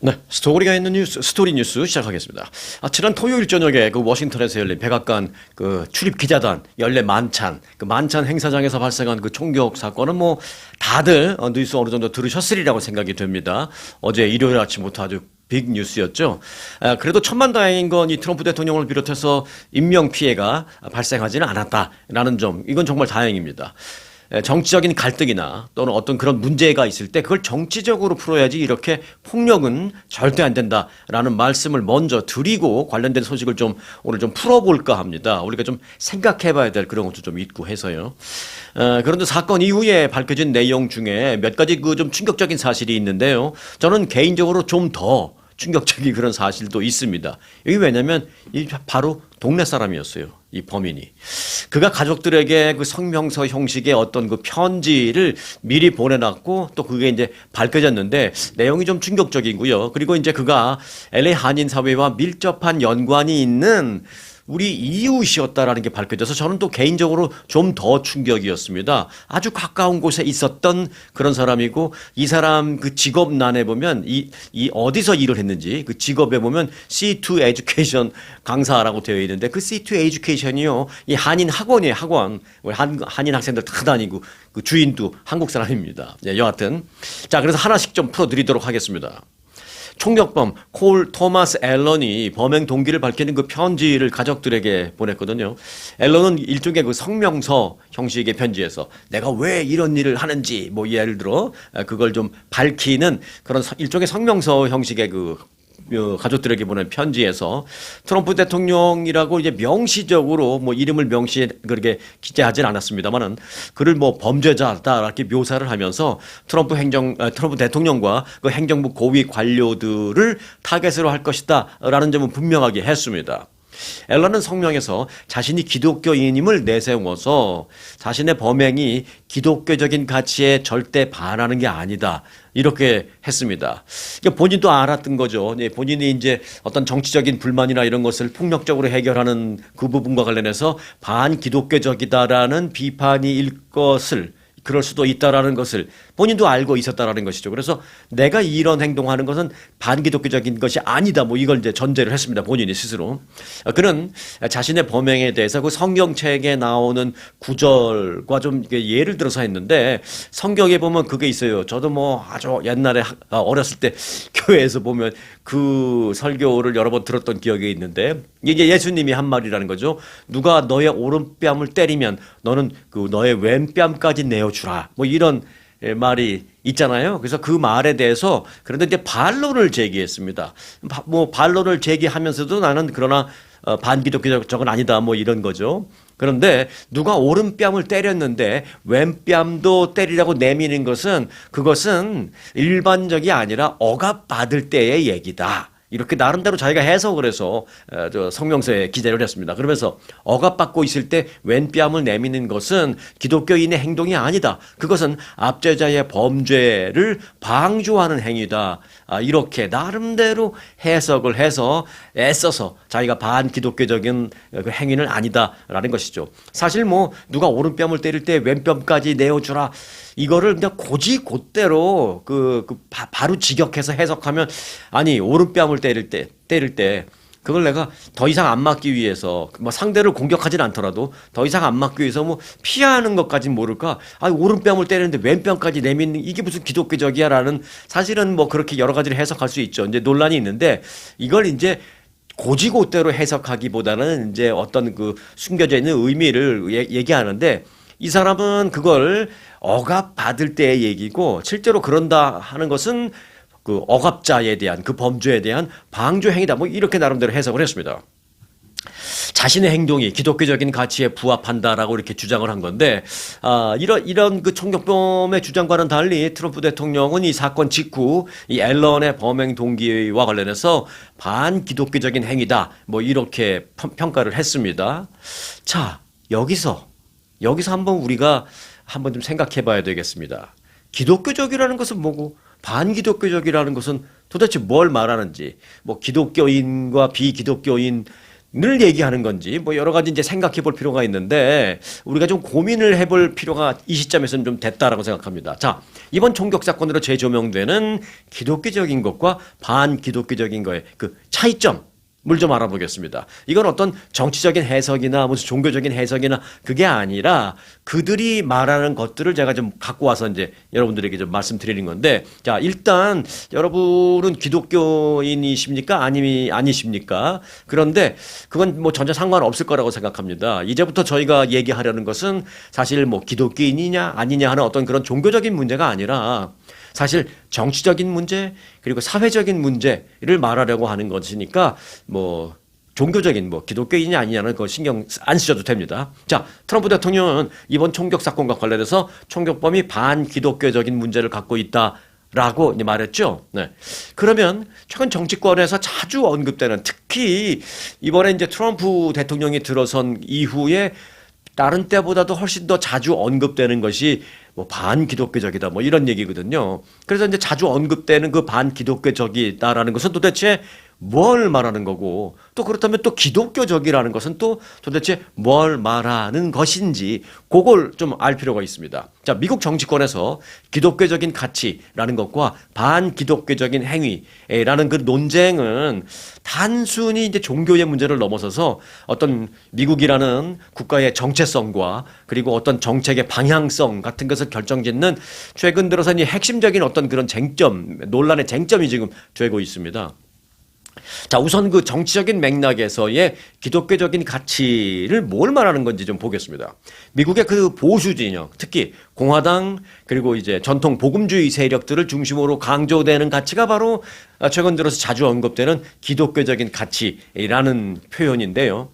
네, 스토리가 있는 뉴스, 스토리 뉴스 시작하겠습니다. 지난 토요일 저녁에 그 워싱턴에서 열린 백악관 그 출입 기자단 연례 만찬, 그 만찬 행사장에서 발생한 그 총격 사건은 뭐 다들 뉴스 어느 정도 들으셨으리라고 생각이 됩니다. 어제 일요일 아침부터 아주 빅 뉴스였죠. 그래도 천만다행인 건 이 트럼프 대통령을 비롯해서 인명 피해가 발생하지는 않았다라는 점, 이건 정말 다행입니다. 정치적인 갈등이나 또는 어떤 그런 문제가 있을 때 그걸 정치적으로 풀어야지 이렇게 폭력은 절대 안 된다라는 말씀을 먼저 드리고 관련된 소식을 좀 오늘 좀 풀어볼까 합니다. 우리가 좀 생각해 봐야 될 그런 것도 좀 있고 해서요. 그런데 사건 이후에 밝혀진 내용 중에 몇 가지 그 좀 충격적인 사실이 있는데요. 저는 개인적으로 좀 더 충격적인 그런 사실도 있습니다. 이게 왜냐면 이 바로 동네 사람이었어요. 이 범인이. 그가 가족들에게 그 성명서 형식의 어떤 그 편지를 미리 보내놨고 또 그게 이제 밝혀졌는데 내용이 좀 충격적이고요. 그리고 이제 그가 LA 한인 사회와 밀접한 연관이 있는 우리 이웃이었다라는 게 밝혀져서 저는 또 개인적으로 좀 더 충격이었습니다. 아주 가까운 곳에 있었던 그런 사람이고 이 사람 그 직업란에 보면 이 어디서 일을 했는지 그 직업에 보면 C2 Education 강사라고 되어 있는데 그 C2 Education이요. 이 한인 학원이에요, 학원. 한인 학생들 다 다니고 그 주인도 한국 사람입니다. 네, 여하튼. 자, 그래서 하나씩 좀 풀어드리도록 하겠습니다. 총격범 콜 토마스 앨런이 범행 동기를 밝히는 그 편지를 가족들에게 보냈거든요. 앨런은 일종의 그 성명서 형식의 편지에서 내가 왜 이런 일을 하는지 뭐 예를 들어 그걸 좀 밝히는 그런 일종의 성명서 형식의 그 가족들에게 보낸 편지에서 트럼프 대통령이라고 이제 명시적으로 뭐 이름을 그렇게 기재하진 않았습니다만은 그를 뭐 범죄자다 이렇게 묘사를 하면서 트럼프 대통령과 그 행정부 고위 관료들을 타겟으로 할 것이다라는 점은 분명하게 했습니다. 앨런은 성명에서 자신이 기독교인임을 내세워서 자신의 범행이 기독교적인 가치에 절대 반하는 게 아니다. 이렇게 했습니다. 그러니까 본인도 알았던 거죠. 본인이 이제 어떤 정치적인 불만이나 이런 것을 폭력적으로 해결하는 그 부분과 관련해서 반기독교적이다라는 비판이 그럴 수도 있다라는 것을 본인도 알고 있었다라는 것이죠. 그래서 내가 이런 행동하는 것은 반기독교적인 것이 아니다. 뭐 이걸 이제 전제를 했습니다. 본인이 스스로. 그는 자신의 범행에 대해서 그 성경책에 나오는 구절과 좀 예를 들어서 했는데 성경에 보면 그게 있어요. 저도 뭐 아주 옛날에 어렸을 때 교회에서 보면 그 설교를 여러 번 들었던 기억이 있는데 이게 예수님이 한 말이라는 거죠. 누가 너의 오른뺨을 때리면 너는 그 너의 왼뺨까지 내어주라. 뭐 이런 말이 있잖아요. 그래서 그 말에 대해서 그런데 이제 반론을 제기했습니다. 뭐 반론을 제기하면서도 나는 그러나 반기독교적은 아니다. 뭐 이런 거죠. 그런데 누가 오른뺨을 때렸는데 왼뺨도 때리라고 내미는 것은 그것은 일반적이 아니라 억압받을 때의 얘기다. 이렇게 나름대로 자기가 해석을 해서 성명서에 기재를 했습니다. 그러면서 억압받고 있을 때 왼뺨을 내미는 것은 기독교인의 행동이 아니다. 그것은 압제자의 범죄를 방조하는 행위다. 이렇게 나름대로 해석을 해서 애써서 자기가 반기독교적인 그 행위는 아니다라는 것이죠. 사실 뭐 누가 오른뺨을 때릴 때 왼뺨까지 내어주라. 이거를 그냥 곧대로 바로 직역해서 해석하면 아니 오른뺨을 때릴 때 그걸 내가 더 이상 안 맞기 위해서 뭐 상대를 공격하진 않더라도 더 이상 안 맞기 위해서 뭐 피하는 것까진 모를까? 아니 오른뺨을 때리는데 왼뺨까지 내미는 이게 무슨 기독교적이야라는 사실은 뭐 그렇게 여러 가지를 해석할 수 있죠. 이제 논란이 있는데 이걸 이제 곧대로 해석하기보다는 이제 어떤 그 숨겨져 있는 의미를 얘기하는데 이 사람은 그걸 억압받을 때의 얘기고 실제로 그런다 하는 것은 그 억압자에 대한 그 범죄에 대한 방조 행위다. 뭐 이렇게 나름대로 해석을 했습니다. 자신의 행동이 기독교적인 가치에 부합한다라고 이렇게 주장을 한 건데 이런 그 총격범의 주장과는 달리 트럼프 대통령은 이 사건 직후 이 앨런의 범행 동기와 관련해서 반기독교적인 행위다. 뭐 이렇게 평가를 했습니다. 자, 여기서 한번 우리가 한번 좀 생각해 봐야 되겠습니다. 기독교적이라는 것은 뭐고 반기독교적이라는 것은 도대체 뭘 말하는지 뭐 기독교인과 비기독교인이 늘 얘기하는 건지 뭐 여러 가지 이제 생각해 볼 필요가 있는데 우리가 좀 고민을 해볼 필요가 이 시점에서는 좀 됐다라고 생각합니다. 자, 이번 총격 사건으로 재조명되는 기독교적인 것과 반기독교적인 거의 그 차이점 물 좀 알아보겠습니다. 이건 어떤 정치적인 해석이나 무슨 종교적인 해석이나 그게 아니라 그들이 말하는 것들을 제가 좀 갖고 와서 이제 여러분들에게 좀 말씀드리는 건데, 자, 일단 여러분은 기독교인이십니까? 아니십니까? 그런데 그건 뭐 전혀 상관없을 거라고 생각합니다. 이제부터 저희가 얘기하려는 것은 사실 뭐 기독교인이냐 아니냐 하는 어떤 그런 종교적인 문제가 아니라 사실 정치적인 문제 그리고 사회적인 문제를 말하려고 하는 것이니까 뭐 종교적인 뭐 기독교인이 아니냐는 거 신경 안 쓰셔도 됩니다. 자, 트럼프 대통령은 이번 총격 사건과 관련해서 총격범이 반기독교적인 문제를 갖고 있다라고 이제 말했죠. 네. 그러면 최근 정치권에서 자주 언급되는 특히 이번에 이제 트럼프 대통령이 들어선 이후에 다른 때보다도 훨씬 더 자주 언급되는 것이 뭐 반기독교적이다 뭐 이런 얘기거든요. 그래서 이제 자주 언급되는 그 반기독교적이다라는 것은 도대체 뭘 말하는 거고 또 그렇다면 또 기독교적이라는 것은 또 도대체 뭘 말하는 것인지 그걸 좀 알 필요가 있습니다. 자, 미국 정치권에서 기독교적인 가치라는 것과 반기독교적인 행위라는 그 논쟁은 단순히 이제 종교의 문제를 넘어서서 어떤 미국이라는 국가의 정체성과 그리고 어떤 정책의 방향성 같은 것을 결정짓는 최근 들어서 이 핵심적인 어떤 그런 쟁점, 논란의 쟁점이 지금 되고 있습니다. 자, 우선 그 정치적인 맥락에서의 기독교적인 가치를 뭘 말하는 건지 좀 보겠습니다. 미국의 그 보수 진영, 특히 공화당 그리고 이제 전통 복음주의 세력들을 중심으로 강조되는 가치가 바로 최근 들어서 자주 언급되는 기독교적인 가치라는 표현인데요.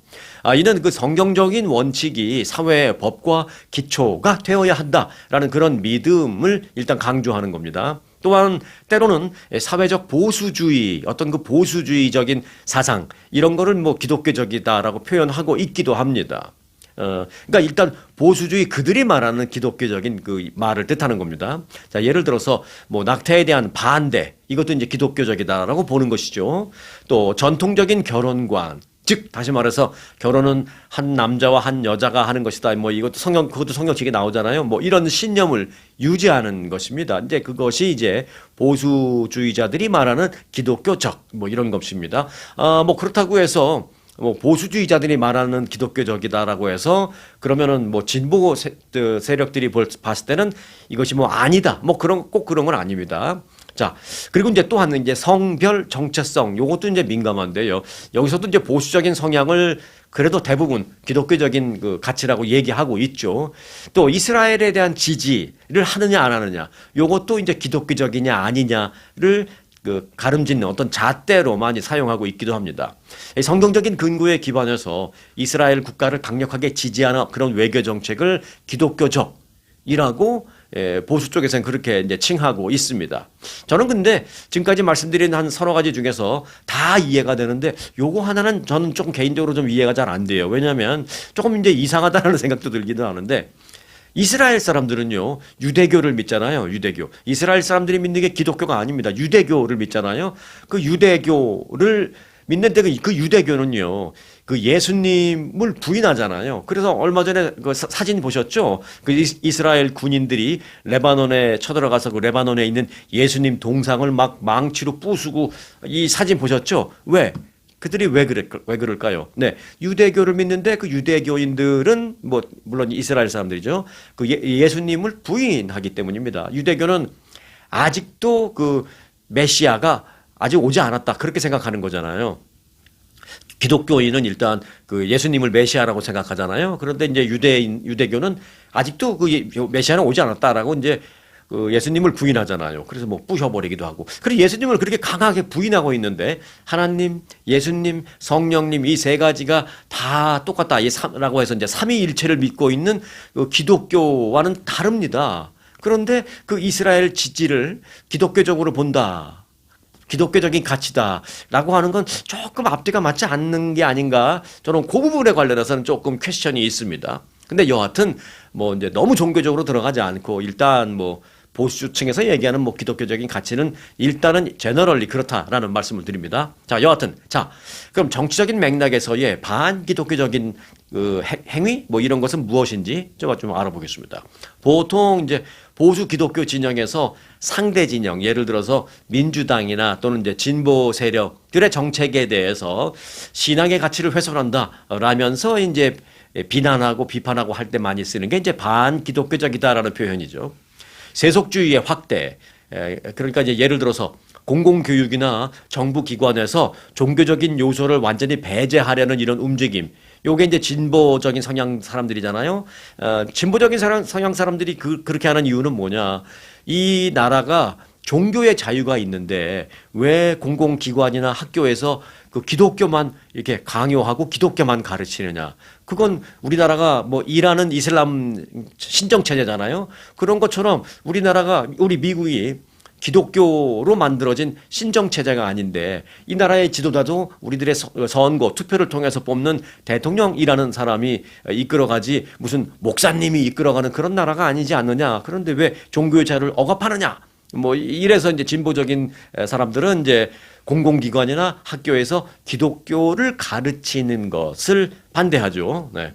이는 그 성경적인 원칙이 사회의 법과 기초가 되어야 한다라는 그런 믿음을 일단 강조하는 겁니다. 또한 때로는 사회적 보수주의, 어떤 그 보수주의적인 사상 이런 거를 뭐 기독교적이다라고 표현하고 있기도 합니다. 그러니까 일단 보수주의 그들이 말하는 기독교적인 그 말을 뜻하는 겁니다. 자, 예를 들어서 뭐 낙태에 대한 반대 이것도 이제 기독교적이다라고 보는 것이죠. 또 전통적인 결혼관 즉 다시 말해서 결혼은 한 남자와 한 여자가 하는 것이다. 뭐 이것도 그것도 성경책에 나오잖아요. 뭐 이런 신념을 유지하는 것입니다. 이제 그것이 이제 보수주의자들이 말하는 기독교적 뭐 이런 것입니다. 뭐 그렇다고 해서 뭐 보수주의자들이 말하는 기독교적이다라고 해서 그러면은 뭐 진보 세력들이 봤을 때는 이것이 뭐 아니다. 뭐 꼭 그런 건 아닙니다. 자, 그리고 이제 또 하나 이제 성별 정체성 요것도 이제 민감한데요. 여기서도 이제 보수적인 성향을 그래도 대부분 기독교적인 그 가치라고 얘기하고 있죠. 또 이스라엘에 대한 지지를 하느냐 안 하느냐 요것도 이제 기독교적이냐 아니냐를 그 가름짓는 어떤 잣대로 많이 사용하고 있기도 합니다. 성경적인 근거에 기반해서 이스라엘 국가를 강력하게 지지하는 그런 외교 정책을 기독교적이라고 보수 쪽에서는 그렇게 이제 칭하고 있습니다. 저는 근데 지금까지 말씀드린 한 서너 가지 중에서 다 이해가 되는데 요거 하나는 저는 조금 개인적으로 좀 이해가 잘 안 돼요. 왜냐하면 조금 이제 이상하다는 생각도 들기도 하는데 이스라엘 사람들은요 유대교를 믿잖아요. 유대교. 이스라엘 사람들이 믿는 게 기독교가 아닙니다. 유대교를 믿잖아요. 그 유대교를 믿는데 그 유대교는요 그 예수님을 부인하잖아요. 그래서 얼마 전에 그 사진 보셨죠? 그 이스라엘 군인들이 레바논에 쳐들어가서 그 레바논에 있는 예수님 동상을 막 망치로 부수고 이 사진 보셨죠? 왜? 그들이 왜 그럴까요? 네. 유대교를 믿는데 그 유대교인들은 뭐 물론 이스라엘 사람들이죠. 그 예수님을 부인하기 때문입니다. 유대교는 아직도 그 메시아가 아직 오지 않았다. 그렇게 생각하는 거잖아요. 기독교인은 일단 그 예수님을 메시아라고 생각하잖아요. 그런데 이제 유대교는 아직도 그 메시아는 오지 않았다라고 이제 그 예수님을 부인하잖아요. 그래서 뭐 부셔버리기도 하고. 그리고 예수님을 그렇게 강하게 부인하고 있는데 하나님, 예수님, 성령님 이 세 가지가 다 똑같다라고 해서 이제 삼위일체를 믿고 있는 그 기독교와는 다릅니다. 그런데 그 이스라엘 지지를 기독교적으로 본다. 기독교적인 가치다라고 하는 건 조금 앞뒤가 맞지 않는 게 아닌가. 저는 그 부분에 관련해서는 조금 퀘스천이 있습니다. 근데 여하튼 뭐 이제 너무 종교적으로 들어가지 않고 일단 뭐 보수층에서 얘기하는 뭐 기독교적인 가치는 일단은 제너럴리 그렇다라는 말씀을 드립니다. 자, 여하튼 자, 그럼 정치적인 맥락에서의 반기독교적인 그 행위 뭐 이런 것은 무엇인지 좀 알아보겠습니다. 보통 이제 보수 기독교 진영에서 상대 진영, 예를 들어서 민주당이나 또는 이제 진보 세력들의 정책에 대해서 신앙의 가치를 훼손한다라면서 이제 비난하고 비판하고 할 때 많이 쓰는 게 이제 반기독교적이다라는 표현이죠. 세속주의의 확대, 그러니까 이제 예를 들어서 공공교육이나 정부 기관에서 종교적인 요소를 완전히 배제하려는 이런 움직임. 요게 이제 진보적인 성향 사람들이잖아요. 진보적인 성향 사람들이 그렇게 하는 이유는 뭐냐. 이 나라가 종교의 자유가 있는데 왜 공공기관이나 학교에서 그 기독교만 이렇게 강요하고 기독교만 가르치느냐. 그건 우리나라가 뭐 이라는 이슬람 신정체제잖아요. 그런 것처럼 우리 미국이 기독교로 만들어진 신정체제가 아닌데 이 나라의 지도자도 우리들의 선거, 투표를 통해서 뽑는 대통령이라는 사람이 이끌어가지 무슨 목사님이 이끌어가는 그런 나라가 아니지 않느냐. 그런데 왜 종교의 자유를 억압하느냐. 뭐 이래서 이제 진보적인 사람들은 이제 공공기관이나 학교에서 기독교를 가르치는 것을 반대하죠. 네.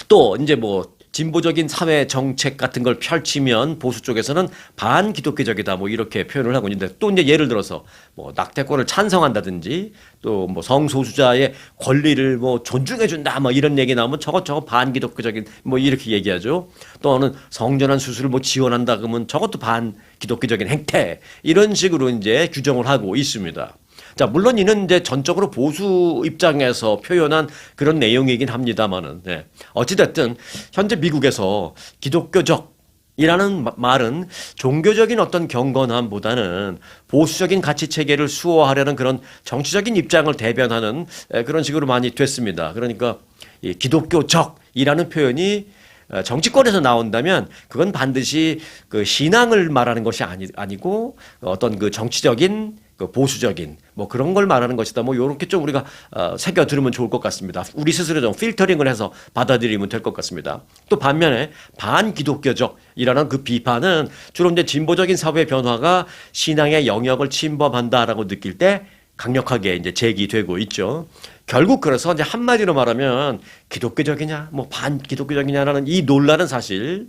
또 이제 뭐 진보적인 사회 정책 같은 걸 펼치면 보수 쪽에서는 반기독교적이다 뭐 이렇게 표현을 하고 있는데 또 이제 예를 들어서 뭐 낙태권을 찬성한다든지 또 뭐 성소수자의 권리를 뭐 존중해 준다 뭐 이런 얘기 나오면 저것 반기독교적인 뭐 이렇게 얘기하죠. 또는 성전환 수술을 뭐 지원한다 그러면 저것도 반기독교적인 행태 이런 식으로 이제 규정을 하고 있습니다. 자, 물론 이는 이제 전적으로 보수 입장에서 표현한 그런 내용이긴 합니다만은, 네. 어찌됐든, 현재 미국에서 기독교적이라는 말은 종교적인 어떤 경건함보다는 보수적인 가치 체계를 수호하려는 그런 정치적인 입장을 대변하는 그런 식으로 많이 됐습니다. 그러니까 이 기독교적이라는 표현이 정치권에서 나온다면 그건 반드시 그 신앙을 말하는 것이 아니고 어떤 그 정치적인 그 보수적인 뭐 그런 걸 말하는 것이다. 뭐 요렇게 좀 우리가 새겨 들으면 좋을 것 같습니다. 우리 스스로 좀 필터링을 해서 받아들이면 될 것 같습니다. 또 반면에 반기독교적이라는 그 비판은 주로 이제 진보적인 사회 변화가 신앙의 영역을 침범한다라고 느낄 때 강력하게 이제 제기되고 있죠. 결국 그래서 이제 한마디로 말하면 기독교적이냐, 뭐 반기독교적이냐라는 이 논란은 사실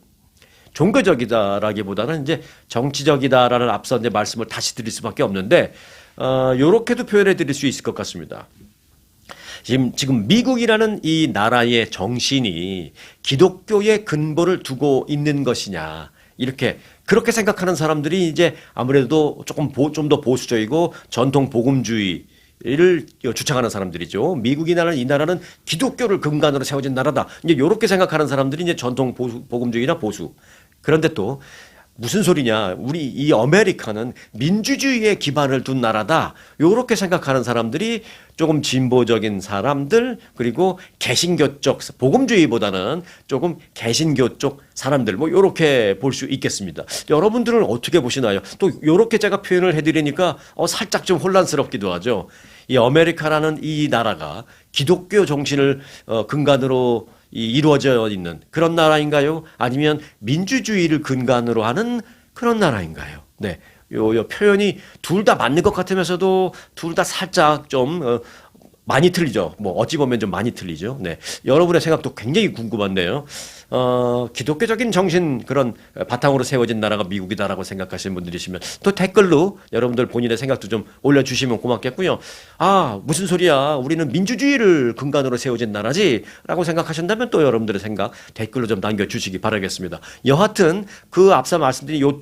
종교적이다라기보다는 이제 정치적이다라는 앞서 이제 말씀을 다시 드릴 수밖에 없는데, 요렇게도 표현해 드릴 수 있을 것 같습니다. 지금 미국이라는 이 나라의 정신이 기독교의 근본을 두고 있는 것이냐, 그렇게 생각하는 사람들이 이제 아무래도 좀 더 보수적이고 전통 복음주의를 주창하는 사람들이죠. 미국이라는 이 나라는 기독교를 근간으로 세워진 나라다. 이제 이렇게 생각하는 사람들이 이제 전통 복음주의나 보수. 그런데 또 무슨 소리냐? 우리 이 아메리카는 민주주의에 기반을 둔 나라다. 요렇게 생각하는 사람들이 조금 진보적인 사람들 그리고 개신교 쪽 복음주의보다는 조금 개신교 쪽 사람들 뭐 요렇게 볼 수 있겠습니다. 여러분들은 어떻게 보시나요? 또 요렇게 제가 표현을 해드리니까 살짝 좀 혼란스럽기도 하죠. 이 아메리카라는 이 나라가 기독교 정신을 근간으로 이루어져 있는 그런 나라인가요? 아니면 민주주의를 근간으로 하는 그런 나라인가요? 네. 요 표현이 둘 다 맞는 것 같으면서도 둘 다 살짝 좀 많이 틀리죠. 뭐 어찌 보면 좀 많이 틀리죠. 네. 여러분의 생각도 굉장히 궁금한데요. 기독교적인 정신 그런 바탕으로 세워진 나라가 미국이다라고 생각하시는 분들이시면 또 댓글로 여러분들 본인의 생각도 좀 올려주시면 고맙겠고요. 무슨 소리야. 우리는 민주주의를 근간으로 세워진 나라지 라고 생각하신다면 또 여러분들의 생각 댓글로 좀 남겨주시기 바라겠습니다. 여하튼 그 앞서 말씀드린 요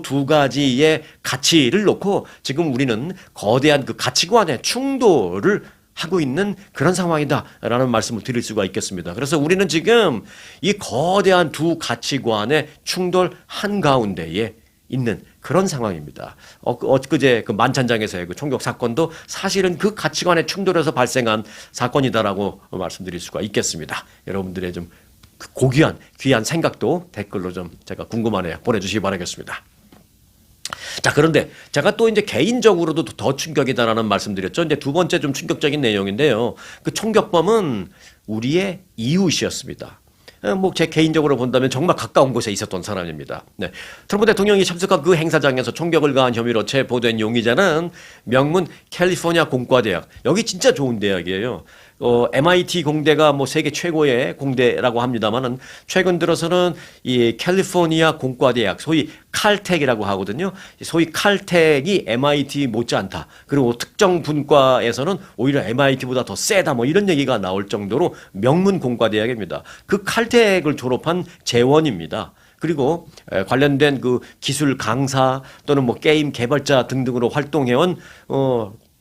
두 가지의 가치를 놓고 지금 우리는 거대한 그 가치관의 충돌을 하고 있는 그런 상황이다라는 말씀을 드릴 수가 있겠습니다. 그래서 우리는 지금 이 거대한 두 가치관의 충돌 한가운데에 있는 그런 상황입니다. 엊그제 그 만찬장에서의 그 총격 사건도 사실은 그 가치관의 충돌에서 발생한 사건이다라고 말씀드릴 수가 있겠습니다. 여러분들의 좀 고귀한 귀한 생각도 댓글로 좀 제가 궁금하네요. 보내주시기 바라겠습니다. 자, 그런데 제가 또 이제 개인적으로도 더 충격이다라는 말씀드렸죠. 이제 두 번째 좀 충격적인 내용인데요. 그 총격범은 우리의 이웃이었습니다. 뭐 제 개인적으로 본다면 정말 가까운 곳에 있었던 사람입니다. 네. 트럼프 대통령이 참석한 그 행사장에서 총격을 가한 혐의로 체포된 용의자는 명문 캘리포니아 공과대학. 여기 진짜 좋은 대학이에요. MIT 공대가 뭐 세계 최고의 공대라고 합니다만은 최근 들어서는 이 캘리포니아 공과대학, 소위 칼텍이라고 하거든요. 소위 칼텍이 MIT 못지않다. 그리고 특정 분과에서는 오히려 MIT보다 더 세다. 뭐 이런 얘기가 나올 정도로 명문 공과대학입니다. 그 칼텍을 졸업한 재원입니다. 그리고 관련된 그 기술 강사 또는 뭐 게임 개발자 등등으로 활동해온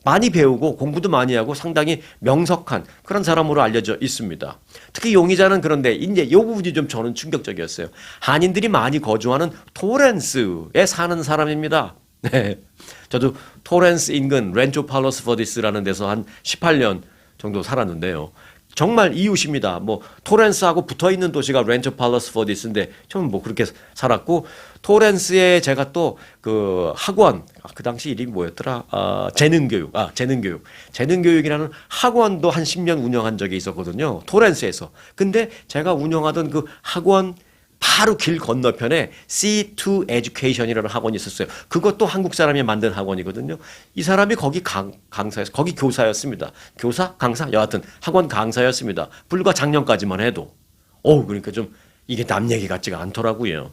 많이 배우고 공부도 많이 하고 상당히 명석한 그런 사람으로 알려져 있습니다. 특히 용의자는 그런데 이제 이 부분이 좀 저는 충격적이었어요. 한인들이 많이 거주하는 토렌스에 사는 사람입니다. 네. 저도 토렌스 인근 렌초 팔로스 버디스라는 데서 한 18년 정도 살았는데요. 정말 이웃입니다. 뭐 토렌스하고 붙어 있는 도시가 렌초 팔로스 버디스인데 저는 뭐 그렇게 살았고 토렌스에 제가 또 그 학원 그 당시 이름이 뭐였더라? 재능교육이라는 학원도 한 10년 운영한 적이 있었거든요. 토렌스에서. 근데 제가 운영하던 그 학원 바로 길 건너편에 C2 Education이라는 학원이 있었어요. 그것도 한국 사람이 만든 학원이거든요. 이 사람이 거기 거기 교사였습니다. 교사? 강사? 여하튼 학원 강사였습니다. 불과 작년까지만 해도. 그러니까 좀 이게 남 얘기 같지가 않더라고요.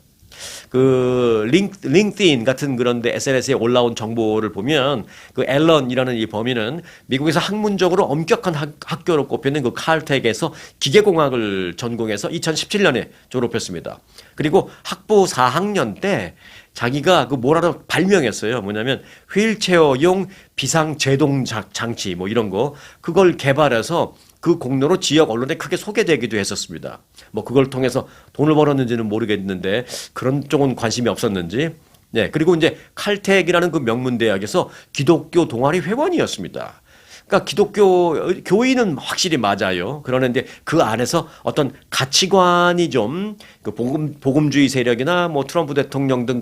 그 링크드인 같은 그런데 SNS에 올라온 정보를 보면 그 앨런이라는 이 범인은 미국에서 학문적으로 엄격한 학교로 꼽히는 그 칼텍에서 기계공학을 전공해서 2017년에 졸업했습니다. 그리고 학부 4학년 때 자기가 그 뭐라도 발명했어요. 뭐냐면 휠체어용 비상제동 장치 뭐 이런 거 그걸 개발해서 그 공로로 지역 언론에 크게 소개되기도 했었습니다. 뭐 그걸 통해서 돈을 벌었는지는 모르겠는데 그런 쪽은 관심이 없었는지. 네. 그리고 이제 칼텍이라는 그 명문 대학에서 기독교 동아리 회원이었습니다. 그러니까 기독교 교인은 확실히 맞아요. 그러는데 그 안에서 어떤 가치관이 좀 그 복음주의 세력이나 뭐 트럼프 대통령 등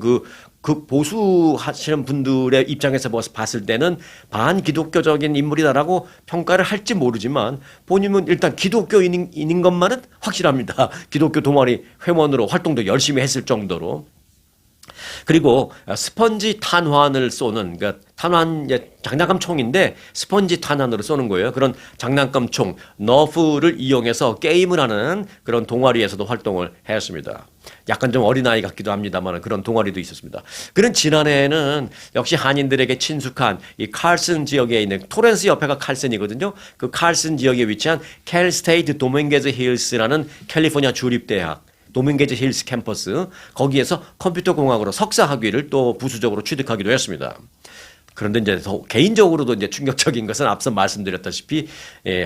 그 보수 하시는 분들의 입장에서 봤을 때는 반기독교적인 인물이다라고 평가를 할지 모르지만 본인은 일단 기독교인인 것만은 확실합니다. 기독교 동아리 회원으로 활동도 열심히 했을 정도로. 그리고 스펀지 탄환을 쏘는, 그러니까 탄환 장난감 총인데 스펀지 탄환으로 쏘는 거예요. 그런 장난감 총 너프를 이용해서 게임을 하는 그런 동아리에서도 활동을 했습니다. 약간 좀 어린아이 같기도 합니다만 그런 동아리도 있었습니다. 그런 지난해에는 역시 한인들에게 친숙한 이 칼슨 지역에 있는 토렌스 옆에가 칼슨이거든요. 그 칼슨 지역에 위치한 캘 스테이트 도밍게즈 힐스라는 캘리포니아 주립대학 도밍게즈 힐스 캠퍼스 거기에서 컴퓨터 공학으로 석사 학위를 또 부수적으로 취득하기도 했습니다. 그런데 이제 더 개인적으로도 이제 충격적인 것은 앞서 말씀드렸다시피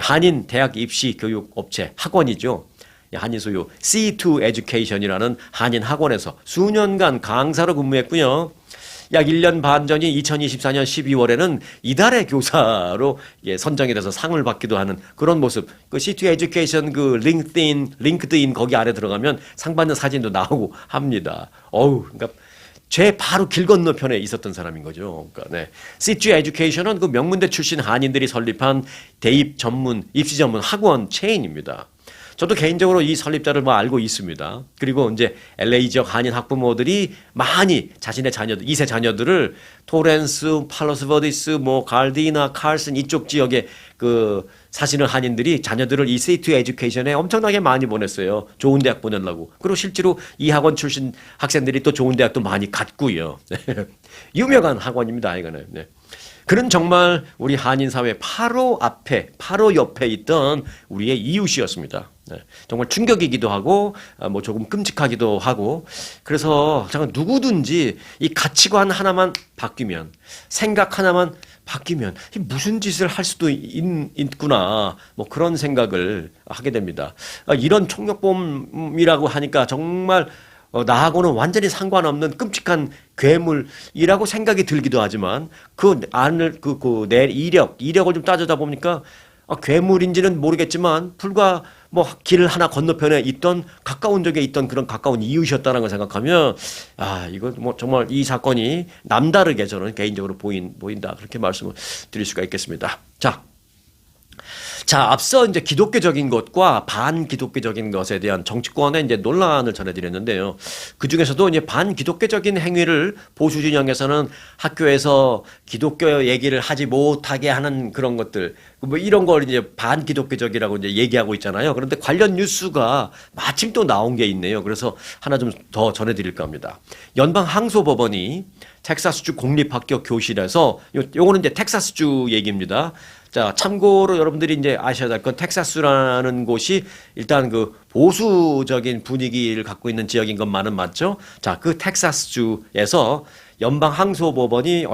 한인 대학 입시 교육 업체 학원이죠. 한인 소유 C2 Education이라는 한인 학원에서 수년간 강사로 근무했고요. 약 1년 반 전인 2024년 12월에는 이달의 교사로 선정이 돼서 상을 받기도 하는 그런 모습. 그 C2 Education 그 링크드인 거기 안에 들어가면 상 받는 사진도 나오고 합니다. 그러니까 제 바로 길 건너편에 있었던 사람인 거죠. 그러니까 네. C2 Education은 그 명문대 출신 한인들이 설립한 대입 전문, 입시 전문 학원 체인입니다. 저도 개인적으로 이 설립자를 뭐 알고 있습니다. 그리고 이제 LA 지역 한인 학부모들이 많이 자신의 자녀들, 2세 자녀들을 토렌스, 팔로스 버디스, 뭐 갈디나, 칼슨 이쪽 지역에 그 사시는 한인들이 자녀들을 이 C2 에듀케이션에 엄청나게 많이 보냈어요. 좋은 대학 보내려고. 그리고 실제로 이 학원 출신 학생들이 또 좋은 대학도 많이 갔고요. 유명한 학원입니다, 이거는. 네. 그는 정말 우리 한인 사회 바로 앞에, 바로 옆에 있던 우리의 이웃이었습니다. 네. 정말 충격이기도 하고, 뭐 조금 끔찍하기도 하고, 그래서 잠깐 누구든지 이 가치관 하나만 바뀌면, 생각 하나만 바뀌면, 무슨 짓을 할 수도 있구나, 뭐 그런 생각을 하게 됩니다. 이런 총력범이라고 하니까 정말 나하고는 완전히 상관없는 끔찍한 괴물이라고 생각이 들기도 하지만 내 이력을 좀 따져다 보니까 괴물인지는 모르겠지만 불과 뭐 길 하나 건너편에 있던 가까운 적에 있던 그런 가까운 이웃이었다는 걸 생각하면 이거 뭐 정말 이 사건이 남다르게 저는 개인적으로 보인다 그렇게 말씀을 드릴 수가 있겠습니다. 자. 자, 앞서 이제 기독교적인 것과 반기독교적인 것에 대한 정치권의 이제 논란을 전해드렸는데요. 그 중에서도 이제 반기독교적인 행위를 보수 진영에서는 학교에서 기독교 얘기를 하지 못하게 하는 그런 것들, 뭐 이런 걸 이제 반기독교적이라고 이제 얘기하고 있잖아요. 그런데 관련 뉴스가 마침 또 나온 게 있네요. 그래서 하나 좀 더 전해드릴까 합니다. 연방 항소법원이 텍사스주 공립학교 교실에서 요거는 이제 텍사스주 얘기입니다. 자, 참고로 여러분들이 이제 아셔야 될 건 텍사스라는 곳이 일단 그 보수적인 분위기를 갖고 있는 지역인 것만은 맞죠? 자, 그 텍사스주에서 연방 항소법원이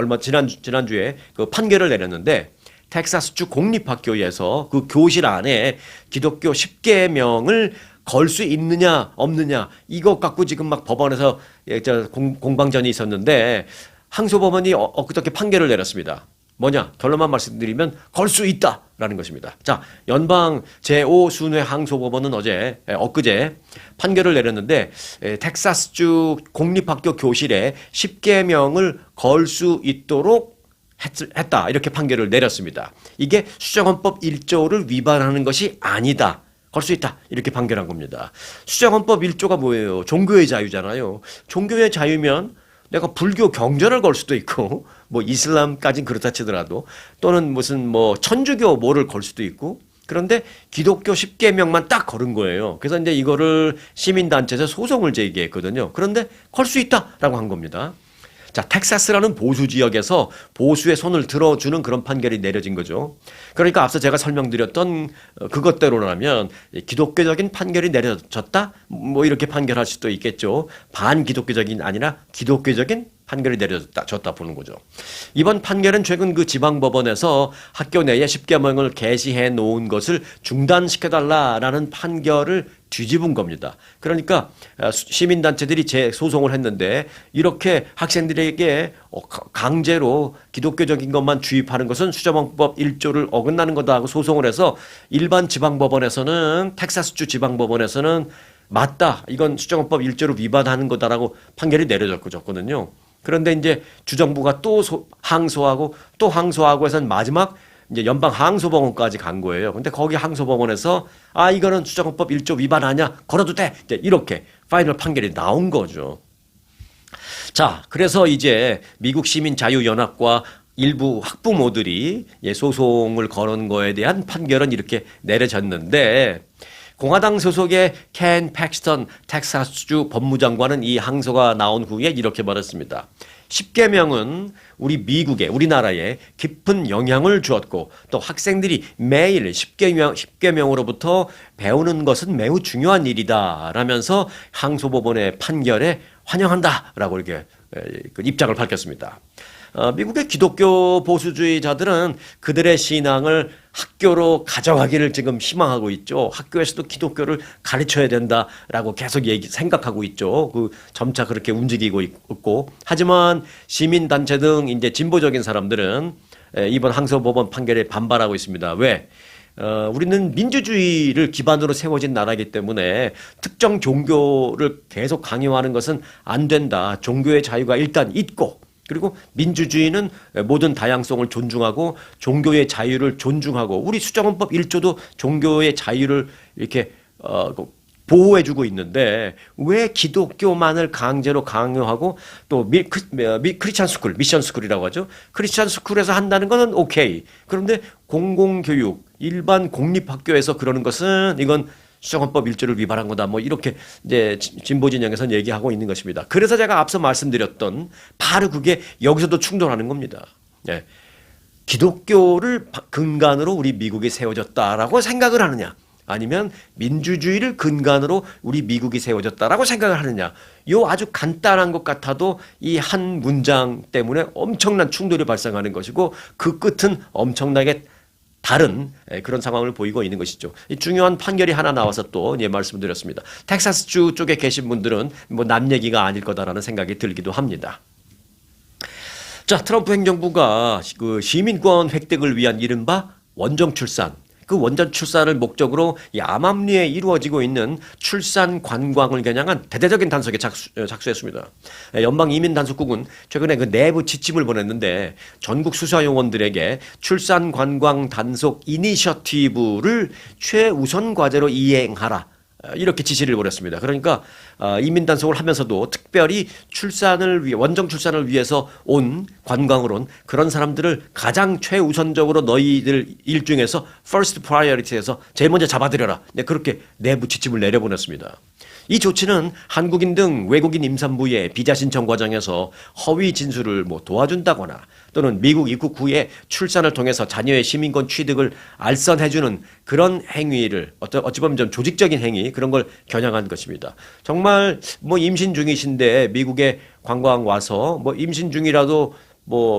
지난주에 그 판결을 내렸는데 텍사스주 공립학교에서 그 교실 안에 기독교 10계명을 걸 수 있느냐 없느냐 이것 갖고 지금 막 법원에서 공방전이 있었는데 항소법원이 엊그저께 판결을 내렸습니다. 뭐냐? 결론만 말씀드리면 걸 수 있다라는 것입니다. 자, 연방 제5순회 항소법원은 엊그제 판결을 내렸는데 텍사스주 공립학교 교실에 10계명을 걸 수 있도록 했다. 이렇게 판결을 내렸습니다. 이게 수정헌법 1조를 위반하는 것이 아니다. 걸 수 있다. 이렇게 판결한 겁니다. 수정헌법 1조가 뭐예요? 종교의 자유잖아요. 종교의 자유면 내가 불교 경전을 걸 수도 있고 뭐 이슬람까지는 그렇다 치더라도 또는 무슨 뭐 천주교 뭐를 걸 수도 있고 그런데 기독교 10계명만 딱 걸은 거예요. 그래서 이제 이거를 시민단체에서 소송을 제기했거든요. 그런데 걸 수 있다라고 한 겁니다. 자, 텍사스라는 보수 지역에서 보수의 손을 들어주는 그런 판결이 내려진 거죠. 그러니까 앞서 제가 설명드렸던 그것대로라면 기독교적인 판결이 내려졌다? 뭐 이렇게 판결할 수도 있겠죠. 반기독교적인 아니라 기독교적인 판결이 내려졌다 보는 거죠. 이번 판결은 최근 그 지방법원에서 학교 내에 10계명을 게시해 놓은 것을 중단시켜달라라는 판결을 뒤집은 겁니다. 그러니까 시민단체들이 재소송을 했는데 이렇게 학생들에게 강제로 기독교적인 것만 주입하는 것은 수정헌법 1조를 어긋나는 거다 하고 소송을 해서 일반 지방법원에서는 텍사스주 지방법원에서는 맞다. 이건 수정헌법 1조를 위반하는 거다라고 판결이 내려졌거든요. 그런데 이제 주정부가 또 항소하고 또 항소하고 해서 마지막 이제 연방 항소법원까지 간 거예요. 근데 거기 항소법원에서 이거는 수정헌법 1조 위반 아니야. 걸어도 돼. 이제 이렇게 파이널 판결이 나온 거죠. 자, 그래서 이제 미국 시민자유연합과 일부 학부모들이 소송을 거는 거에 대한 판결은 이렇게 내려졌는데 공화당 소속의 켄 팩스턴 텍사스주 법무장관은 이 항소가 나온 후에 이렇게 말했습니다. 10계명은 우리나라에 깊은 영향을 주었고 또 학생들이 매일 10계명으로부터 배우는 것은 매우 중요한 일이다 라면서 항소법원의 판결에 환영한다라고 이렇게 입장을 밝혔습니다. 미국의 기독교 보수주의자들은 그들의 신앙을 학교로 가져가기를 지금 희망하고 있죠. 학교에서도 기독교를 가르쳐야 된다라고 계속 생각하고 있죠. 점차 그렇게 움직이고 있고. 하지만 시민단체 등 이제 진보적인 사람들은 이번 항소법원 판결에 반발하고 있습니다. 왜? 우리는 민주주의를 기반으로 세워진 나라이기 때문에 특정 종교를 계속 강요하는 것은 안 된다. 종교의 자유가 일단 있고 그리고 민주주의는 모든 다양성을 존중하고 종교의 자유를 존중하고 우리 수정헌법 1조도 종교의 자유를 이렇게 보호해주고 있는데 왜 기독교만을 강제로 강요하고 또 크리스찬 스쿨, 미션 스쿨이라고 하죠. 크리스찬 스쿨에서 한다는 거는 오케이. 그런데 공공교육, 일반 공립학교에서 그러는 것은 이건 수정헌법 1조를 위반한 거다. 뭐 이렇게 이제 진보 진영에서는 얘기하고 있는 것입니다. 그래서 제가 앞서 말씀드렸던 바로 그게 여기서도 충돌하는 겁니다. 예. 기독교를 근간으로 우리 미국이 세워졌다라고 생각을 하느냐? 아니면 민주주의를 근간으로 우리 미국이 세워졌다라고 생각을 하느냐? 요 아주 간단한 것 같아도 이 한 문장 때문에 엄청난 충돌이 발생하는 것이고 그 끝은 엄청나게 다른 그런 상황을 보이고 있는 것이죠. 중요한 판결이 하나 나와서 또 말씀드렸습니다. 텍사스주 쪽에 계신 분들은 뭐 남 얘기가 아닐 거다라는 생각이 들기도 합니다. 자, 트럼프 행정부가 그 시민권 획득을 위한 이른바 원정 출산, 그 원전 출산을 목적으로 이 암암리에 이루어지고 있는 출산 관광을 겨냥한 대대적인 단속에 작수했습니다. 연방이민단속국은 최근에 그 내부 지침을 보냈는데 전국 수사요원들에게 출산 관광 단속 이니셔티브를 최우선 과제로 이행하라. 이렇게 지시를 벌였습니다. 그러니까 이민단속을 하면서도 특별히 원정 출산을 위해서 온 관광을 온 그런 사람들을 가장 최우선적으로 너희들 일 중에서 first priority에서 제일 먼저 잡아들여라. 네, 그렇게 내부 지침을 내려보냈습니다. 이 조치는 한국인 등 외국인 임산부의 비자 신청 과정에서 허위 진술을 도와준다거나 또는 미국 입국 후에 출산을 통해서 자녀의 시민권 취득을 알선해주는 그런 행위를 어찌 보면 좀 조직적인 행위 그런 걸 겨냥한 것입니다. 정말 임신 중이신데 미국에 관광 와서 임신 중이라도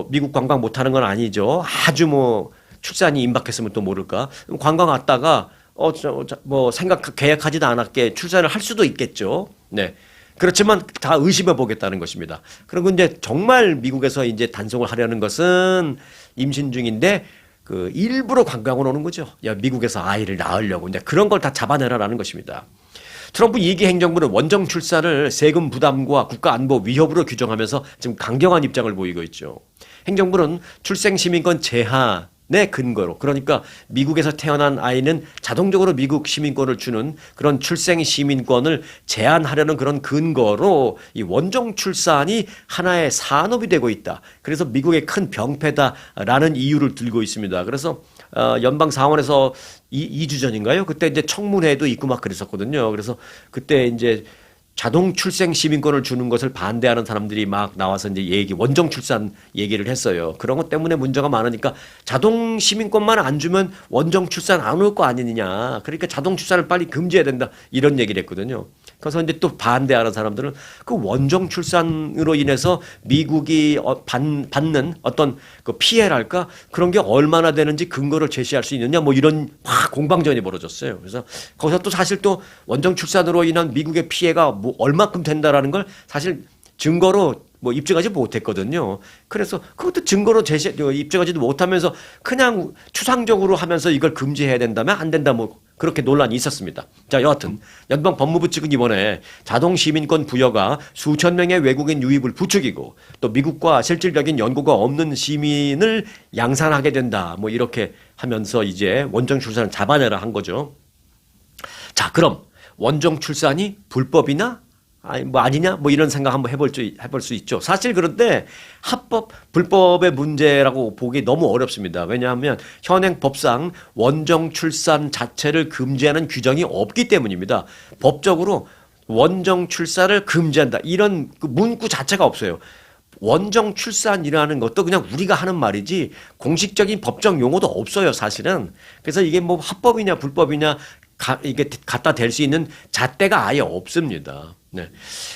미국 관광 못하는 건 아니죠. 아주 출산이 임박했으면 또 모를까. 관광 왔다가 계획하지도 않았게 출산을 할 수도 있겠죠. 네. 그렇지만 다 의심해 보겠다는 것입니다. 그리고 이제 정말 미국에서 이제 단속을 하려는 것은 임신 중인데 일부러 관광을 오는 거죠. 미국에서 아이를 낳으려고. 이제 그런 걸 다 잡아내라라는 것입니다. 트럼프 2기 행정부는 원정 출산을 세금 부담과 국가 안보 위협으로 규정하면서 지금 강경한 입장을 보이고 있죠. 행정부는 출생 시민권 제한의 근거로 그러니까 미국에서 태어난 아이는 자동적으로 미국 시민권을 주는 그런 출생 시민권을 제한하려는 그런 근거로 이 원정 출산이 하나의 산업이 되고 있다. 그래서 미국의 큰 병폐다라는 이유를 들고 있습니다. 그래서 연방 상원에서 2주 전인가요? 그때 이제 청문회도 있고 막 그랬었거든요. 그래서 그때 이제 자동 출생 시민권을 주는 것을 반대하는 사람들이 막 나와서 이제 원정 출산 얘기를 했어요. 그런 것 때문에 문제가 많으니까 자동 시민권만 안 주면 원정 출산 안 올 거 아니냐. 그러니까 자동 출산을 빨리 금지해야 된다. 이런 얘기를 했거든요. 그래서 이제 또 반대하는 사람들은 그 원정 출산으로 인해서 미국이 받는 어떤 그 피해랄까 그런 게 얼마나 되는지 근거를 제시할 수 있느냐 이런 공방전이 벌어졌어요. 그래서 거기서 또 사실 또 원정 출산으로 인한 미국의 피해가 얼마큼 된다라는 걸 사실 증거로 입증하지 못했거든요. 그래서 그것도 증거로 입증하지도 못하면서 그냥 추상적으로 하면서 이걸 금지해야 된다면 안 된다 그렇게 논란이 있었습니다. 자, 여하튼 연방 법무부 측은 이번에 자동 시민권 부여가 수천 명의 외국인 유입을 부추기고 또 미국과 실질적인 연고가 없는 시민을 양산하게 된다. 이렇게 하면서 이제 원정 출산을 잡아내라 한 거죠. 자, 그럼 원정 출산이 불법이나 아니냐 이런 생각 한번 해볼 수 있죠. 사실 그런데 합법 불법의 문제라고 보기 너무 어렵습니다. 왜냐하면 현행 법상 원정 출산 자체를 금지하는 규정이 없기 때문입니다. 법적으로 원정 출산을 금지한다 이런 그 문구 자체가 없어요. 원정 출산이라는 것도 그냥 우리가 하는 말이지 공식적인 법적 용어도 없어요, 사실은. 그래서 이게 합법이냐 불법이냐 이게 갖다 댈 수 있는 잣대가 아예 없습니다. 네.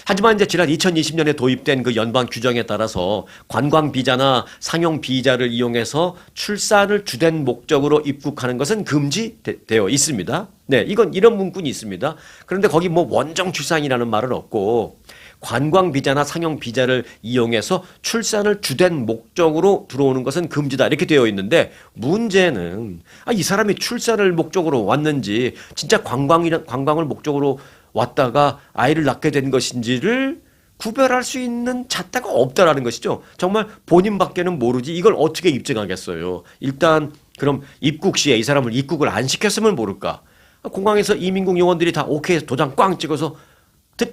하지만 이제 지난 2020년에 도입된 그 연방 규정에 따라서 관광 비자나 상용 비자를 이용해서 출산을 주된 목적으로 입국하는 것은 금지되어 있습니다. 네, 이런 문구는 있습니다. 그런데 거기 원정 출산이라는 말은 없고 관광 비자나 상용 비자를 이용해서 출산을 주된 목적으로 들어오는 것은 금지다 이렇게 되어 있는데 문제는 이 사람이 출산을 목적으로 왔는지 진짜 관광을 목적으로 왔다가 아이를 낳게 된 것인지를 구별할 수 있는 잣대가 없다라는 것이죠. 정말 본인밖에는 모르지 이걸 어떻게 입증하겠어요. 일단 그럼 입국 시에 이 사람을 입국을 안 시켰으면 모를까. 공항에서 이민국 요원들이 다 오케이 도장 꽝 찍어서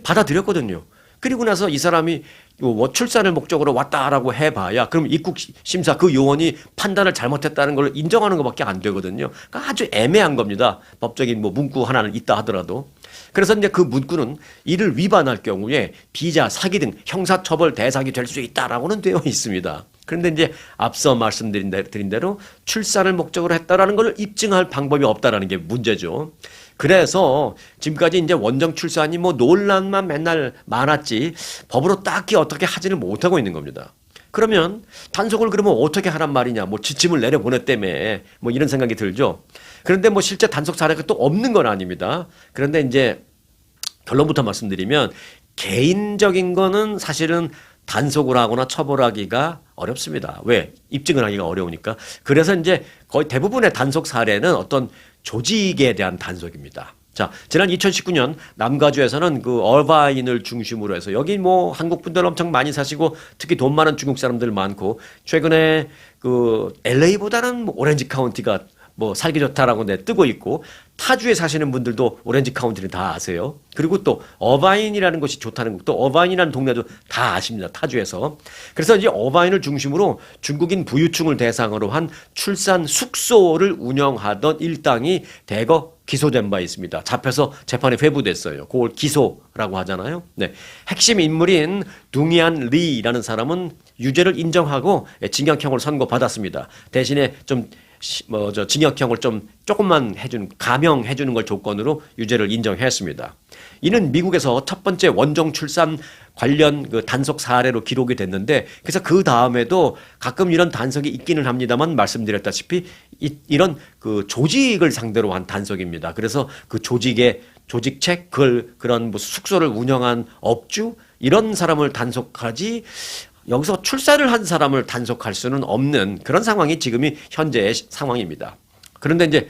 받아들였거든요. 그리고 나서 이 사람이 출산을 목적으로 왔다라고 해봐야 그럼 입국 심사 그 요원이 판단을 잘못했다는 걸 인정하는 것밖에 안 되거든요. 그러니까 아주 애매한 겁니다. 법적인 문구 하나는 있다 하더라도. 그래서 이제 그 문구는 이를 위반할 경우에 비자, 사기 등 형사처벌 대상이 될 수 있다라고는 되어 있습니다. 그런데 이제 앞서 말씀드린 대로 출산을 목적으로 했다라는 걸 입증할 방법이 없다라는 게 문제죠. 그래서 지금까지 이제 원정 출산이 논란만 맨날 많았지 법으로 딱히 어떻게 하지는 못하고 있는 겁니다. 그러면 단속을 그러면 어떻게 하란 말이냐, 지침을 내려보냈다며 이런 생각이 들죠. 그런데 실제 단속 사례가 또 없는 건 아닙니다. 그런데 이제 결론부터 말씀드리면 개인적인 거는 사실은 단속을 하거나 처벌하기가 어렵습니다. 왜? 입증을 하기가 어려우니까. 그래서 이제 거의 대부분의 단속 사례는 어떤 조직에 대한 단속입니다. 자, 지난 2019년 남가주에서는 그 얼바인을 중심으로 해서 여기 뭐 한국 분들 엄청 많이 사시고 특히 돈 많은 중국 사람들 많고 최근에 그 LA보다는 뭐 오렌지 카운티가 뭐 살기 좋다라고 뜨고 있고 타주에 사시는 분들도 오렌지 카운티를 다 아세요. 그리고 또 어바인이라는 것이 좋다는 것도 어바인이라는 동네도 다 아십니다. 타주에서. 그래서 이제 어바인을 중심으로 중국인 부유층을 대상으로 한 출산 숙소를 운영하던 일당이 대거 기소된 바 있습니다. 잡혀서 재판에 회부됐어요. 그걸 기소라고 하잖아요. 네. 핵심 인물인 둥이안 리라는 사람은 유죄를 인정하고 징역형을 선고받았습니다. 대신에 좀 징역형을 좀 조금만 감형해주는 걸 조건으로 유죄를 인정했습니다. 이는 미국에서 첫 번째 원정 출산 관련 그 단속 사례로 기록이 됐는데 그래서 그 다음에도 가끔 이런 단속이 있기는 합니다만 말씀드렸다시피 이런 그 조직을 상대로 한 단속입니다. 그래서 그 조직의 조직책 그런 뭐 숙소를 운영한 업주 이런 사람을 단속하지 여기서 출산을 한 사람을 단속할 수는 없는 그런 상황이 지금이 현재의 상황입니다. 그런데 이제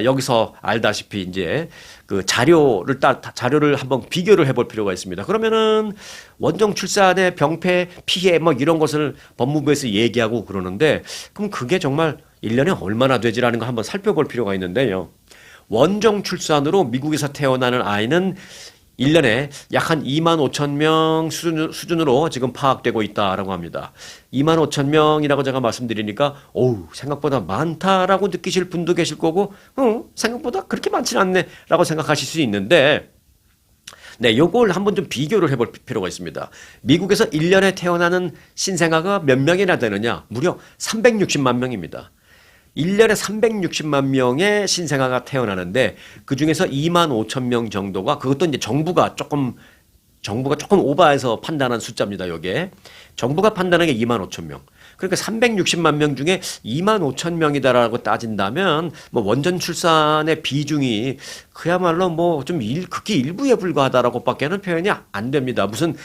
여기서 알다시피 이제 그 자료를 한번 비교를 해볼 필요가 있습니다. 그러면은 원정 출산의 병폐 피해 뭐 이런 것을 법무부에서 얘기하고 그러는데 그럼 그게 정말 1년에 얼마나 되지라는 거 한번 살펴볼 필요가 있는데요. 원정 출산으로 미국에서 태어나는 아이는 1년에 약 한 2만 5천 명 수준으로 지금 파악되고 있다라고 합니다. 2만 5천 명이라고 제가 말씀드리니까 생각보다 많다라고 느끼실 분도 계실 거고 생각보다 그렇게 많지는 않네라고 생각하실 수 있는데 네, 요걸 한번 좀 비교를 해볼 필요가 있습니다. 미국에서 1년에 태어나는 신생아가 몇 명이나 되느냐? 무려 360만 명입니다. 1년에 360만 명의 신생아가 태어나는데 그중에서 2만 5천 명 정도가 그것도 이제 정부가 조금 오버해서 판단한 숫자입니다. 요게. 정부가 판단한 게 2만 5천 명. 그러니까 360만 명 중에 2만 5천 명이다라고 따진다면 뭐 원전 출산의 비중이 그야말로 뭐 좀 극히 일부에 불과하다라고 밖에는 표현이 안 됩니다. 무슨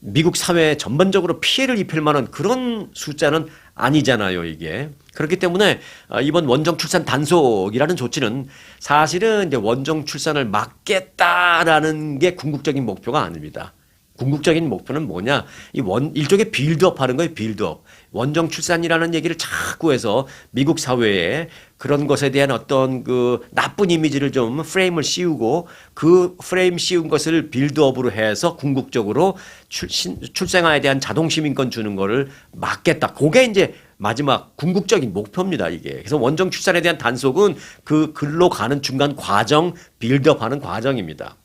미국 사회에 전반적으로 피해를 입힐 만한 그런 숫자는 아니잖아요, 이게. 그렇기 때문에 이번 원정 출산 단속이라는 조치는 사실은 이제 원정 출산을 막겠다라는 게 궁극적인 목표가 아닙니다. 궁극적인 목표는 뭐냐? 일종의 빌드업 하는 거예요, 빌드업. 원정 출산이라는 얘기를 자꾸 해서 미국 사회에 그런 것에 대한 어떤 그 나쁜 이미지를 좀 프레임을 씌우고 그 프레임 씌운 것을 빌드업으로 해서 궁극적으로 출생아에 대한 자동시민권 주는 거를 막겠다. 그게 이제 마지막 궁극적인 목표입니다, 이게. 그래서 원정 출산에 대한 단속은 그 글로 가는 중간 과정, 빌드업 하는 과정입니다.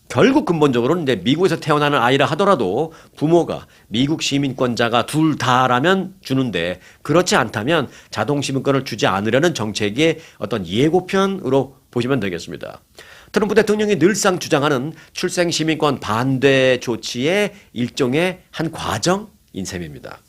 결국 근본적으로는 이제 미국에서 태어나는 아이라 하더라도 부모가 미국 시민권자가 둘 다라면 주는데 그렇지 않다면 자동 시민권을 주지 않으려는 정책의 어떤 예고편으로 보시면 되겠습니다. 트럼프 대통령이 늘상 주장하는 출생 시민권 반대 조치의 일종의 한 과정인 셈입니다.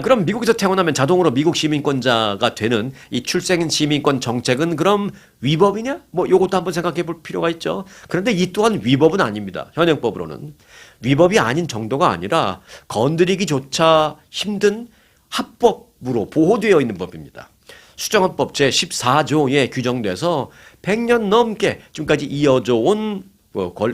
그럼 미국에서 태어나면 자동으로 미국 시민권자가 되는 이 출생 시민권 정책은 그럼 위법이냐? 뭐 요것도 한번 생각해 볼 필요가 있죠. 그런데 이 또한 위법은 아닙니다. 현행법으로는. 위법이 아닌 정도가 아니라 건드리기조차 힘든 합법으로 보호되어 있는 법입니다. 수정헌법 제14조에 규정돼서 100년 넘게 지금까지 이어져 온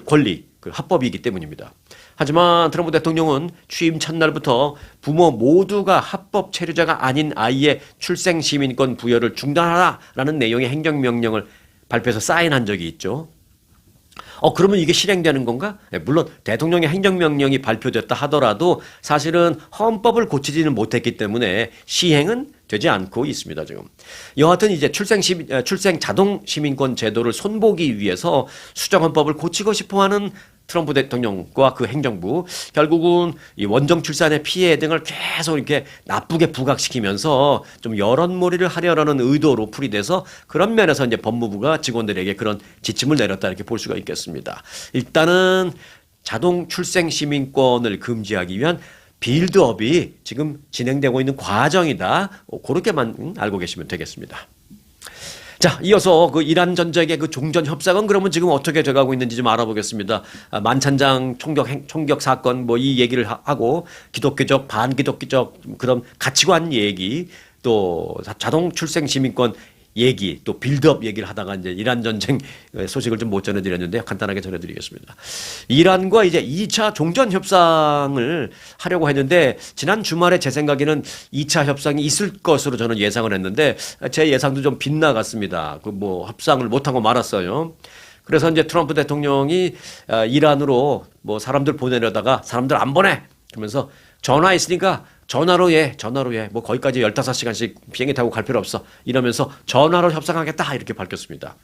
권리, 그 합법이기 때문입니다. 하지만 트럼프 대통령은 취임 첫날부터 부모 모두가 합법 체류자가 아닌 아이의 출생 시민권 부여를 중단하라라는 내용의 행정명령을 발표해서 사인한 적이 있죠. 그러면 이게 실행되는 건가? 물론 대통령의 행정명령이 발표됐다 하더라도 사실은 헌법을 고치지는 못했기 때문에 시행은 되지 않고 있습니다, 지금. 여하튼 이제 출생 자동 시민권 제도를 손보기 위해서 수정헌법을 고치고 싶어 하는 트럼프 대통령과 그 행정부, 결국은 이 원정 출산의 피해 등을 계속 이렇게 나쁘게 부각시키면서 좀 여론몰이를 하려는 의도로 풀이돼서 그런 면에서 이제 법무부가 직원들에게 그런 지침을 내렸다 이렇게 볼 수가 있겠습니다. 일단은 자동 출생 시민권을 금지하기 위한 빌드업이 지금 진행되고 있는 과정이다. 그렇게만 알고 계시면 되겠습니다. 자, 이어서 그 이란 전쟁의 그 종전 협상은 그러면 지금 어떻게 돼가고 있는지 좀 알아보겠습니다. 만찬장 총격 사건 뭐 이 얘기를 하고 기독교적 반기독교적 그런 가치관 얘기 또 자동 출생 시민권 얘기 또 빌드업 얘기를 하다가 이제 이란 전쟁 소식을 좀 못 전해드렸는데 간단하게 전해드리겠습니다. 이란과 이제 2차 종전 협상을 하려고 했는데 지난 주말에 제 생각에는 2차 협상이 있을 것으로 저는 예상을 했는데 제 예상도 좀 빗나갔습니다. 그 뭐 협상을 못하고 말았어요. 그래서 이제 트럼프 대통령이 이란으로 뭐 사람들 보내려다가 사람들 안 보내! 그러면서 전화했으니까 전화로 해. 뭐 거기까지 15시간씩 비행기 타고 갈 필요 없어. 이러면서 전화로 협상하겠다. 이렇게 밝혔습니다.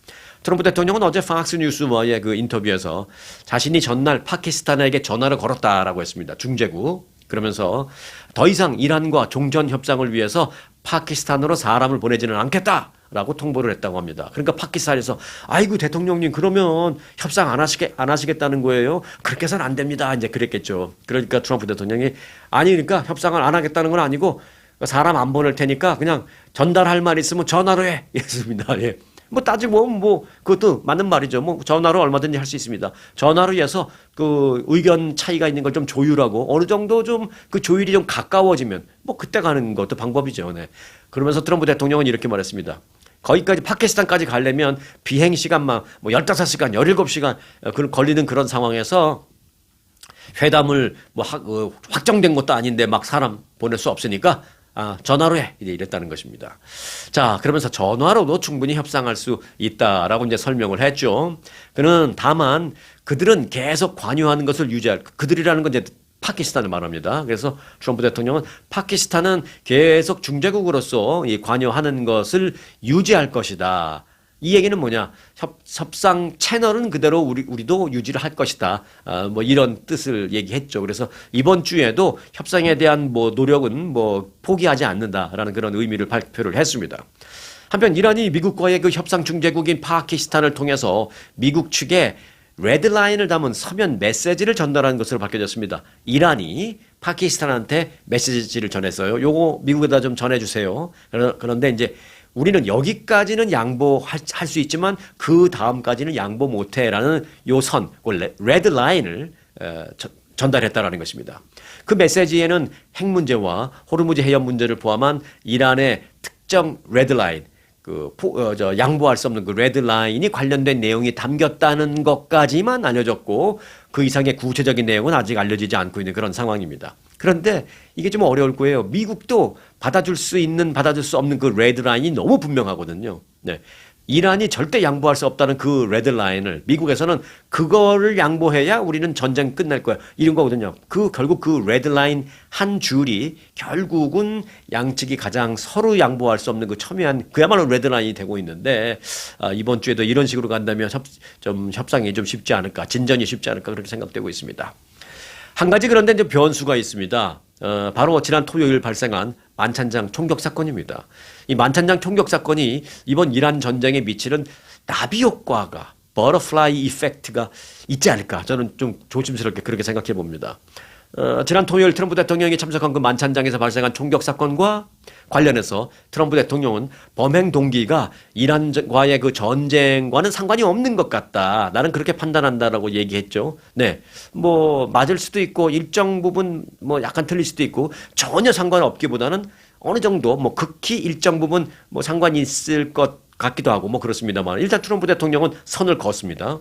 트럼프 대통령은 어제 팍스 뉴스와의 그 인터뷰에서 자신이 전날 파키스탄에게 전화를 걸었다라고 했습니다. 중재국. 그러면서 더 이상 이란과 종전 협상을 위해서 파키스탄으로 사람을 보내지는 않겠다라고 통보를 했다고 합니다. 그러니까 파키스탄에서 아이고 대통령님 그러면 협상 안 하시겠다는 거예요? 그렇게 해서는 안 됩니다. 이제 그랬겠죠. 그러니까 트럼프 대통령이 아니 그러니까 협상을 안 하겠다는 건 아니고 사람 안 보낼 테니까 그냥 전달할 말 있으면 전화로 해. 이랬습니다. 예. 뭐 따지고 뭐 그것도 맞는 말이죠. 뭐 전화로 얼마든지 할 수 있습니다. 전화로 해서 그 의견 차이가 있는 걸 좀 조율하고 어느 정도 좀 그 조율이 좀 가까워지면 뭐 그때 가는 것도 방법이죠. 네. 그러면서 트럼프 대통령은 이렇게 말했습니다. 거기까지 파키스탄까지 가려면 비행 시간만 뭐 15시간, 17시간 걸리는 그런 상황에서 회담을 뭐 확정된 것도 아닌데 막 사람 보낼 수 없으니까 전화로 해. 이제 이랬다는 것입니다. 자, 그러면서 전화로도 충분히 협상할 수 있다라고 이제 설명을 했죠. 그는 다만 그들은 계속 관여하는 것을 그들이라는 건 이제 파키스탄을 말합니다. 그래서 트럼프 대통령은 파키스탄은 계속 중재국으로서 이 관여하는 것을 유지할 것이다. 이 얘기는 뭐냐? 협상 채널은 그대로 우리도 유지를 할 것이다. 뭐 이런 뜻을 얘기했죠. 그래서 이번 주에도 협상에 대한 뭐 노력은 뭐 포기하지 않는다라는 그런 의미를 발표를 했습니다. 한편 이란이 미국과의 그 협상 중재국인 파키스탄을 통해서 미국 측에 레드라인을 담은 서면 메시지를 전달한 것으로 밝혀졌습니다. 이란이 파키스탄한테 메시지를 전했어요. 요거 미국에다 좀 전해주세요. 그런데 이제 우리는 여기까지는 양보할 수 있지만 그 다음까지는 양보 못해라는 요 선, 레드 라인을 전달했다라는 것입니다. 그 메시지에는 핵 문제와 호르무즈 해협 문제를 포함한 이란의 특정 레드 라인, 양보할 수 없는 그 레드 라인이 관련된 내용이 담겼다는 것까지만 알려졌고 그 이상의 구체적인 내용은 아직 알려지지 않고 있는 그런 상황입니다. 그런데 이게 좀 어려울 거예요. 미국도 받아줄 수 있는, 받아줄 수 없는 그 레드라인이 너무 분명하거든요. 네. 이란이 절대 양보할 수 없다는 그 레드라인을 미국에서는 그거를 양보해야 우리는 전쟁 끝날 거야. 이런 거거든요. 결국 그 레드라인 한 줄이 결국은 양측이 가장 서로 양보할 수 없는 그 첨예한 그야말로 레드라인이 되고 있는데 이번 주에도 이런 식으로 간다면 협상이 좀 쉽지 않을까, 진전이 쉽지 않을까 그렇게 생각되고 있습니다. 한 가지 그런데 이제 변수가 있습니다. 바로 지난 토요일 발생한 만찬장 총격 사건입니다. 이 만찬장 총격 사건이 이번 이란 전쟁에 미치는 나비 효과가 버터플라이 이펙트가 있지 않을까 저는 좀 조심스럽게 그렇게 생각해 봅니다. 지난 토요일 트럼프 대통령이 참석한 그 만찬장에서 발생한 총격 사건과 관련해서 트럼프 대통령은 범행 동기가 이란과의 그 전쟁과는 상관이 없는 것 같다. 나는 그렇게 판단한다라고 얘기했죠. 네. 뭐, 맞을 수도 있고, 일정 부분 뭐 약간 틀릴 수도 있고, 전혀 상관없기보다는 어느 정도 뭐 극히 일정 부분 뭐 상관이 있을 것 같기도 하고 뭐 그렇습니다만, 일단 트럼프 대통령은 선을 그었습니다.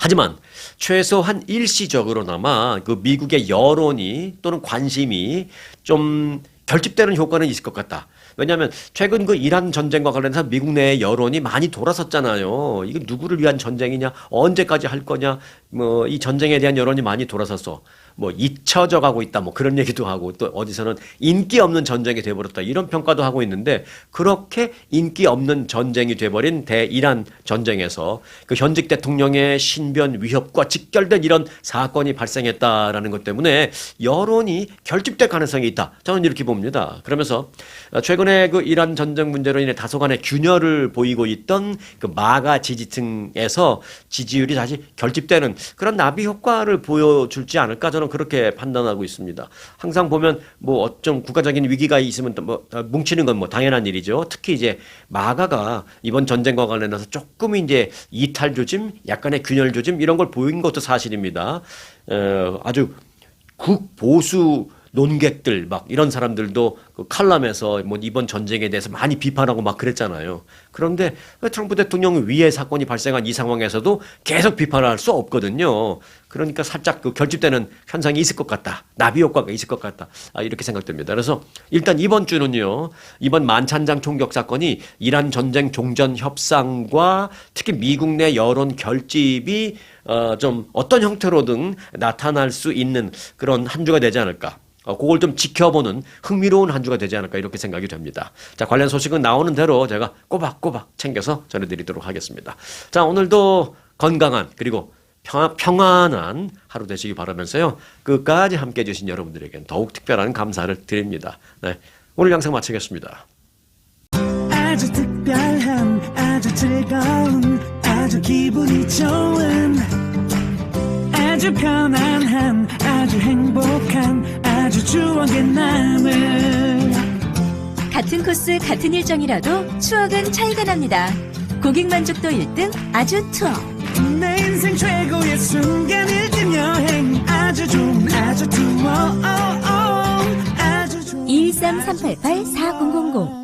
하지만 최소한 일시적으로나마 그 미국의 여론이 또는 관심이 좀 결집되는 효과는 있을 것 같다. 왜냐하면 최근 그 이란 전쟁과 관련해서 미국 내의 여론이 많이 돌아섰잖아요. 이게 누구를 위한 전쟁이냐, 언제까지 할 거냐, 뭐 이 전쟁에 대한 여론이 많이 돌아섰어. 뭐 잊혀져 가고 있다, 뭐 그런 얘기도 하고 또 어디서는 인기 없는 전쟁이 돼버렸다 이런 평가도 하고 있는데 그렇게 인기 없는 전쟁이 돼버린 대이란 전쟁에서 그 현직 대통령의 신변 위협과 직결된 이런 사건이 발생했다라는 것 때문에 여론이 결집될 가능성이 있다. 저는 이렇게 봅니다. 그러면서 최근에 그 이란 전쟁 문제로 인해 다소간의 균열을 보이고 있던 그 마가 지지층에서 지지율이 다시 결집되는 그런 나비 효과를 보여줄지 않을까 저는 그렇게 판단하고 있습니다. 항상 보면 뭐 어쩜 국가적인 위기가 있으면 뭐 뭉치는 건 뭐 당연한 일이죠. 특히 이제 마가가 이번 전쟁과 관련해서 조금 이제 이탈 조짐, 약간의 균열 조짐 이런 걸 보인 것도 사실입니다. 아주 극보수 논객들 막 이런 사람들도 그 칼럼에서 뭐 이번 전쟁에 대해서 많이 비판하고 막 그랬잖아요. 그런데 트럼프 대통령 위해 사건이 발생한 이 상황에서도 계속 비판할 수 없거든요. 그러니까 살짝 그 결집되는 현상이 있을 것 같다. 나비 효과가 있을 것 같다. 이렇게 생각됩니다. 그래서 일단 이번 주는요. 이번 만찬장 총격 사건이 이란 전쟁 종전 협상과 특히 미국 내 여론 결집이 좀 어떤 형태로든 나타날 수 있는 그런 한 주가 되지 않을까. 그걸 좀 지켜보는 흥미로운 한 주가 되지 않을까 이렇게 생각이 됩니다. 자, 관련 소식은 나오는 대로 제가 꼬박꼬박 챙겨서 전해드리도록 하겠습니다. 자, 오늘도 건강한 그리고 평안한 하루 되시기 바라면서요. 끝까지 함께해 주신 여러분들에겐 더욱 특별한 감사를 드립니다. 네, 오늘 영상 마치겠습니다. 아주 특별한 아주 즐거운 아주 기분이 좋은 아주 편안한 아주 행복한 아주 추억의 남을 같은 코스 같은 일정이라도 추억은 차이가 납니다. 고객 만족도 1등 아주 투어. 내 인생 최고의 순간일 땐 여행 아주 좋은 아주 투어 아주 좋은 213-388-4000